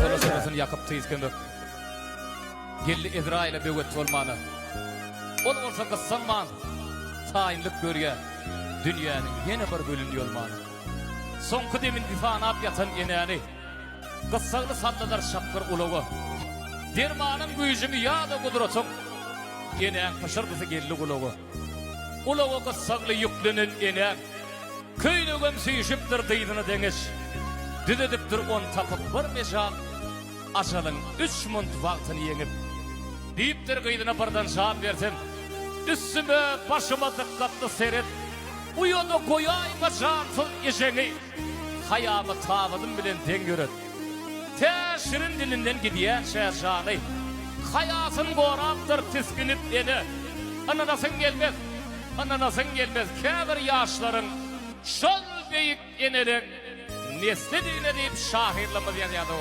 solasını yakıp tıyızkındı. Gelli İsrail'e bevet olmanı. Ol olsa kıssanman, tayinlik görüye, dünyanın yine bir bölündü olmanı. Son kıdemin difana ap yatan eneni, kıssağını sallalar şapkır uluğu. Dermanın gücümü ya da kudurotun, enen kışırdısı gelli uluğu. Uluğu kıssağlı yüklünün enen, köylüğüm süyüşüptür dıydını deniz. Düdediptir on tapıp bir meşal, aşalın 3 mont vaktini yenip, deyiptir kıydına birden şahap versin. Üstüme başıma dikkatli seyret, uyodu koyayma cansız işeni, hayamı tavadım bilen den görün. Teşirin dilinden gidiyen şehşanı, hayasın koraptır tiskinip eni. Ananasın gelmez, kâbir yaşların, şol beyik enelin, nesli dine deyip şahirlamız yan